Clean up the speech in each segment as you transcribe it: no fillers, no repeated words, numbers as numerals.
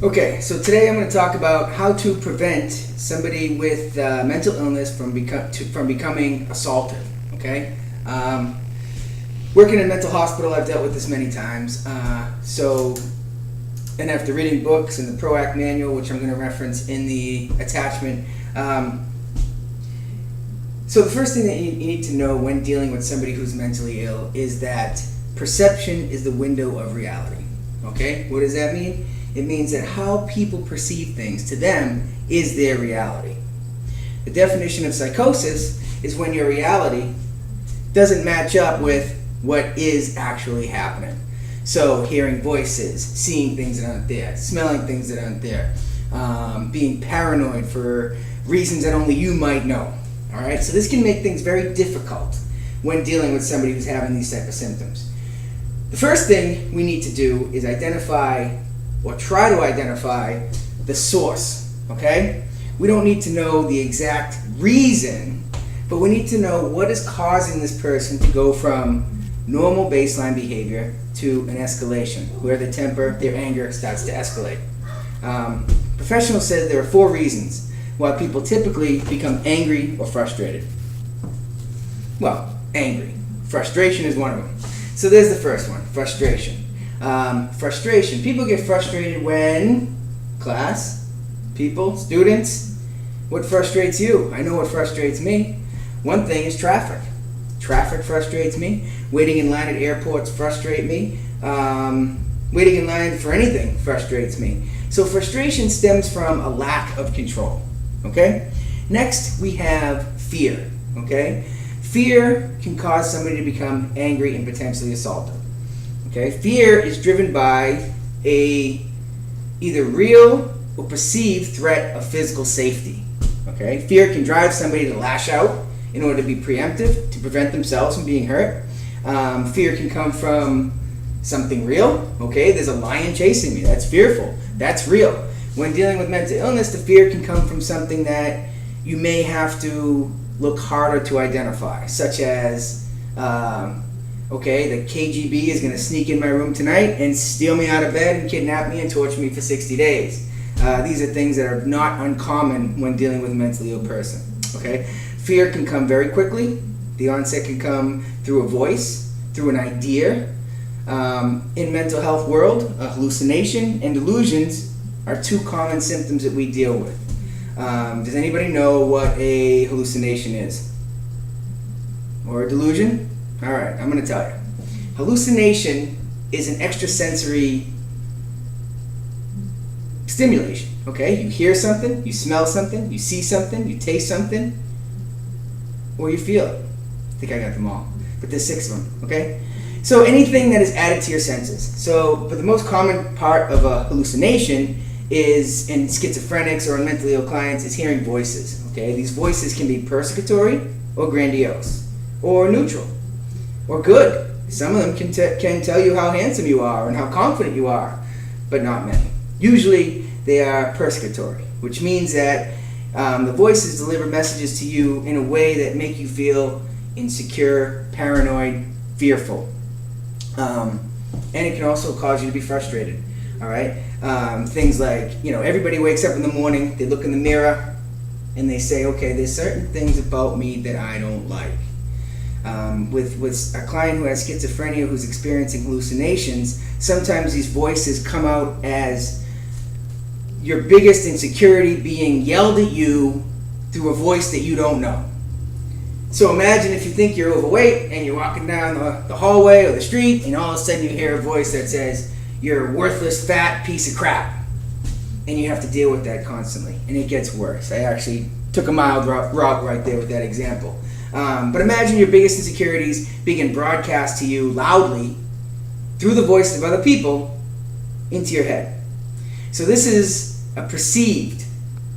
Okay, so today I'm going to talk about how to prevent somebody with mental illness from becoming assaultive. Okay, working in a mental hospital, I've dealt with this many times. And after reading books and the PROACT manual, which I'm going to reference in the attachment. So the first thing that you need to know when dealing with somebody who's mentally ill is that perception is the window of reality. Okay, what does that mean? It means that how people perceive things to them is their reality. The definition of psychosis is when your reality doesn't match up with what is actually happening. So hearing voices, seeing things that aren't there, smelling things that aren't there, being paranoid for reasons that only you might know. All right, so this can make things very difficult when dealing with somebody who's having these type of symptoms. The first thing we need to do is identify, or try to identify, the source, okay? We don't need to know the exact reason, but we need to know what is causing this person to go from normal baseline behavior to an escalation, where their anger starts to escalate. Professionals said there are 4 reasons why people typically become angry or frustrated. Well, angry. Frustration is one of them. So there's the first one, frustration. Frustration. People get frustrated when, class, people, students, what frustrates you? I know what frustrates me. One thing is traffic. Traffic frustrates me. Waiting in line at airports frustrate me. Waiting in line for anything frustrates me. So frustration stems from a lack of control. Okay? Next, we have fear. Okay? Fear can cause somebody to become angry and potentially assaultive. Okay? Fear is driven by a either real or perceived threat of physical safety. Okay? Fear can drive somebody to lash out in order to be preemptive, to prevent themselves from being hurt. Fear can come from something real. Okay? There's a lion chasing me. That's fearful. That's real. When dealing with mental illness, the fear can come from something that you may have to look harder to identify, such as, the KGB is going to sneak in my room tonight and steal me out of bed and kidnap me and torture me for 60 days. These are things that are not uncommon when dealing with a mentally ill person. Okay? Fear can come very quickly. The onset can come through a voice, through an idea. In mental health world, hallucination and delusions are 2 common symptoms that we deal with. Does anybody know what a hallucination is? Or a delusion? All right, I'm going to tell you. Hallucination is an extrasensory stimulation, okay? You hear something, you smell something, you see something, you taste something, or you feel it. I think I got them all, but there's 6 of them, okay? So anything that is added to your senses. But the most common part of a hallucination is, in schizophrenics or in mentally ill clients, is hearing voices. Okay, these voices can be persecutory or grandiose, or neutral, or good. Some of them can tell you how handsome you are and how confident you are, but not many. Usually they are persecutory, which means that the voices deliver messages to you in a way that make you feel insecure, paranoid, fearful. And it can also cause you to be frustrated. All right, things like, everybody wakes up in the morning, they look in the mirror, and they say, okay, there's certain things about me that I don't like. With a client who has schizophrenia who's experiencing hallucinations, sometimes these voices come out as your biggest insecurity being yelled at you through a voice that you don't know. So imagine if you think you're overweight and you're walking down the hallway or the street, and all of a sudden you hear a voice that says, "You're a worthless, fat piece of crap." And you have to deal with that constantly. And it gets worse. I actually took a mild route right there with that example. But imagine your biggest insecurities being broadcast to you loudly through the voices of other people into your head. So this is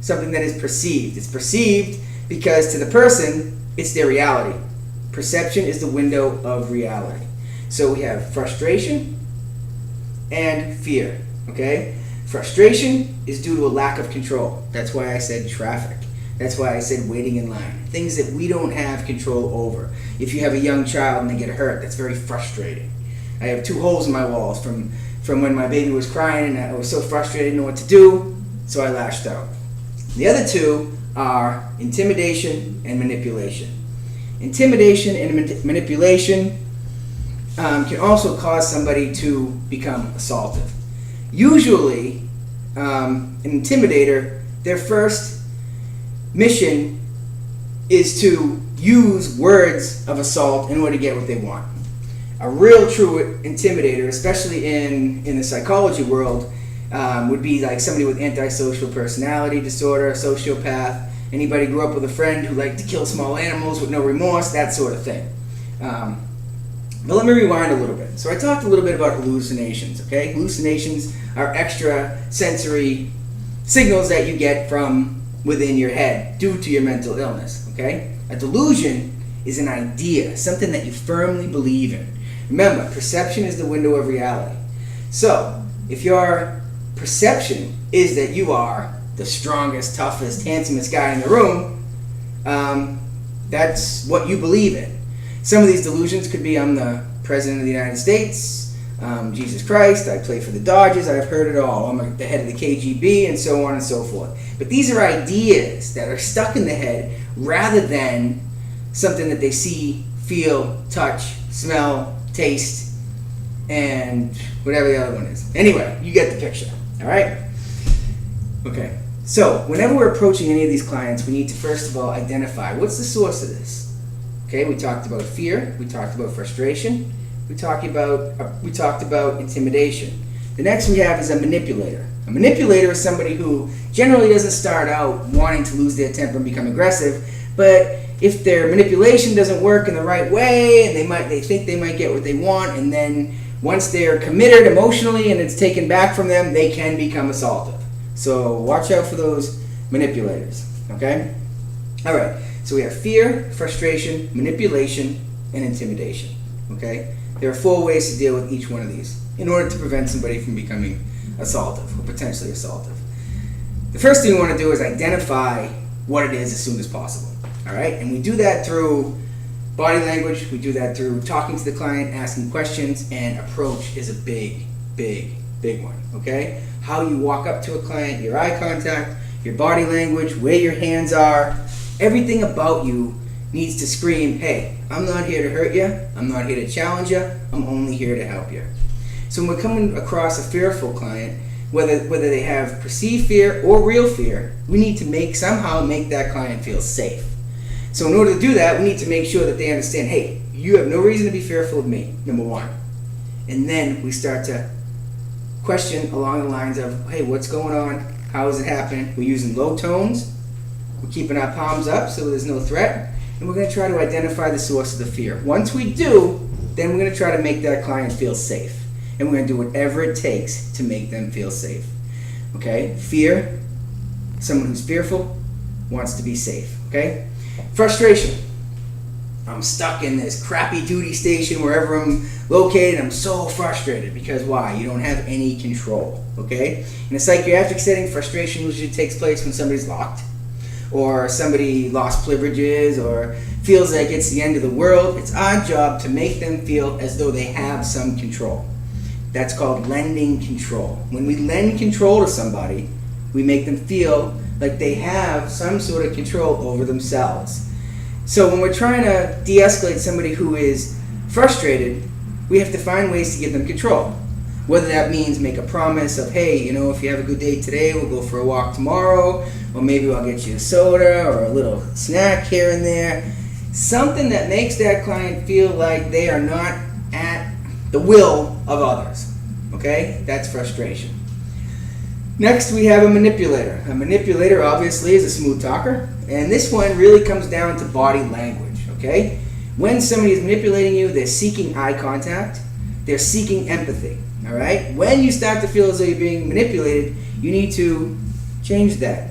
something that is perceived. It's perceived because to the person, it's their reality. Perception is the window of reality. So we have frustration and fear, okay? Frustration is due to a lack of control. That's why I said traffic. That's why I said waiting in line. Things that we don't have control over. If you have a young child and they get hurt, that's very frustrating. I have 2 holes in my walls from from when my baby was crying and I was so frustrated, I didn't know what to do, so I lashed out. The other two are intimidation and manipulation. Intimidation and manipulation can also cause somebody to become assaultive. Usually, an intimidator, their first mission is to use words of assault in order to get what they want. A real true intimidator, especially in the psychology world, would be like somebody with antisocial personality disorder, a sociopath, anybody grew up with a friend who liked to kill small animals with no remorse, that sort of thing. But let me rewind a little bit. So I talked a little bit about hallucinations, okay? Hallucinations are extra sensory signals that you get from within your head due to your mental illness, okay? A delusion is an idea, something that you firmly believe in. Remember, perception is the window of reality. So, if your perception is that you are the strongest, toughest, handsomest guy in the room, that's what you believe in. Some of these delusions could be, I'm the President of the United States, Jesus Christ, I play for the Dodgers, I've heard it all, I'm the head of the KGB, and so on and so forth. But these are ideas that are stuck in the head rather than something that they see, feel, touch, smell, taste, and whatever the other one is. Anyway, you get the picture, all right? Okay, so whenever we're approaching any of these clients, we need to first of all identify what's the source of this. Okay, we talked about fear, we talked about frustration, we talked about intimidation. The next we have is a manipulator. A manipulator is somebody who generally doesn't start out wanting to lose their temper and become aggressive, but if their manipulation doesn't work in the right way, and they think they might get what they want, and then once they're committed emotionally and it's taken back from them, they can become assaultive. So watch out for those manipulators, okay? All right, so we have fear, frustration, manipulation, and intimidation, okay? There are 4 ways to deal with each one of these in order to prevent somebody from becoming assaultive or potentially assaultive. The first thing we want to do is identify what it is as soon as possible. All right, and we do that through body language. We do that through talking to the client, asking questions, and approach is a big one. Okay, how you walk up to a client, your eye contact, your body language, where your hands are, everything about you needs to scream, hey, I'm not here to hurt you. I'm not here to challenge you. I'm only here to help you. So when we're coming across a fearful client, whether they have perceived fear or real fear, we need to somehow make that client feel safe. So in order to do that, we need to make sure that they understand, hey, you have no reason to be fearful of me, number one. And then we start to question along the lines of, hey, what's going on? How is it happening? We're using low tones. We're keeping our palms up so there's no threat. And we're going to try to identify the source of the fear. Once we do, then we're going to try to make that client feel safe. And we're going to do whatever it takes to make them feel safe. Okay? Fear, someone who's fearful wants to be safe. Okay? Frustration. I'm stuck in this crappy duty station wherever I'm located. I'm so frustrated because why? You don't have any control. Okay? In a psychiatric setting, frustration usually takes place when somebody's locked, or somebody lost privileges, or feels like it's the end of the world. It's our job to make them feel as though they have some control. That's called lending control. When we lend control to somebody, we make them feel like they have some sort of control over themselves. So when we're trying to de-escalate somebody who is frustrated, we have to find ways to give them control. Whether that means make a promise of, hey, if you have a good day today, we'll go for a walk tomorrow, or maybe I'll get you a soda or a little snack here and there. Something that makes that client feel like they are not at the will of others. Okay? That's frustration. Next, we have a manipulator. A manipulator, obviously, is a smooth talker. And this one really comes down to body language. Okay? When somebody is manipulating you, they're seeking eye contact. They're seeking empathy. All right? When you start to feel as though you're being manipulated, you need to change that.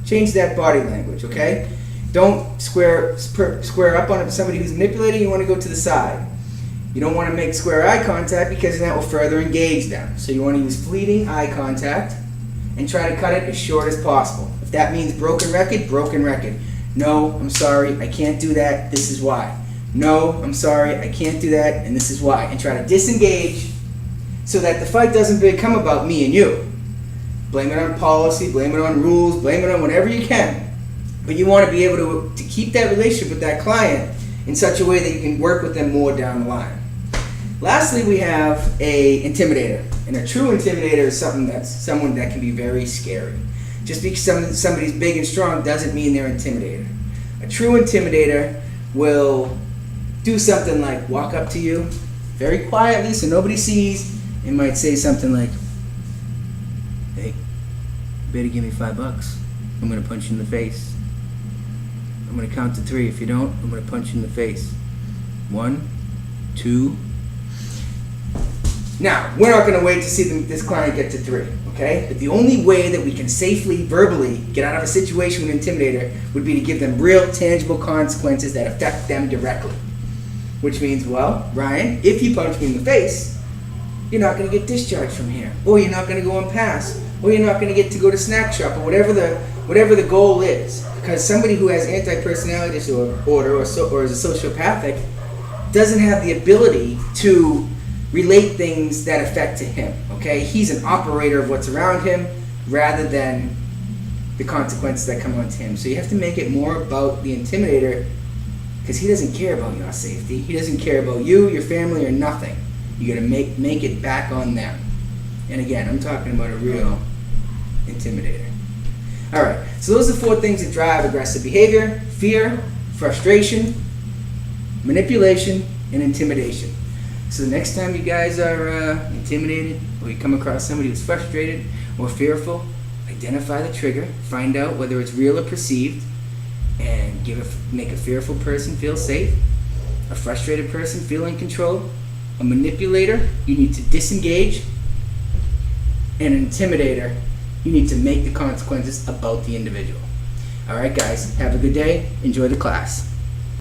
Change that body language. Okay? Don't square up on somebody who's manipulating. You want to go to the side. You don't want to make square eye contact because that will further engage them. So you want to use fleeting eye contact and try to cut it as short as possible. If that means broken record, broken record. No, I'm sorry, I can't do that, this is why. No, I'm sorry, I can't do that, and this is why. And try to disengage so that the fight doesn't become about me and you. Blame it on policy, blame it on rules, blame it on whatever you can. But you want to be able to keep that relationship with that client in such a way that you can work with them more down the line. Lastly, we have a intimidator. And a true intimidator is someone that can be very scary. Just because somebody's big and strong doesn't mean they're an intimidator. A true intimidator will do something like walk up to you very quietly so nobody sees and might say something like, "Hey, you better give me $5. I'm going to punch you in the face. I'm going to count to 3. If you don't, I'm going to punch you in the face. 1, 2. Now, we're not going to wait to see this client get to 3, okay? But the only way that we can safely, verbally get out of a situation with an intimidator would be to give them real, tangible consequences that affect them directly. Which means, well, Ryan, if you punch me in the face, you're not going to get discharged from here. Or you're not going to go on pass. Or you're not going to get to go to snack shop, or whatever the goal is. Because somebody who has anti-personality disorder or is a sociopathic doesn't have the ability to relate things that affect to him, okay? He's an operator of what's around him rather than the consequences that come onto him. So you have to make it more about the intimidator, because he doesn't care about your safety. He doesn't care about you, your family, or nothing. You gotta make it back on them. And again, I'm talking about a real intimidator. Alright, so those are 4 things that drive aggressive behavior: fear, frustration, manipulation, and intimidation. So the next time you guys are intimidated, or you come across somebody who's frustrated or fearful, identify the trigger, find out whether it's real or perceived, and make a fearful person feel safe, a frustrated person feel in control, a manipulator, you need to disengage, and an intimidator, you need to make the consequences about the individual. Alright guys, have a good day, enjoy the class.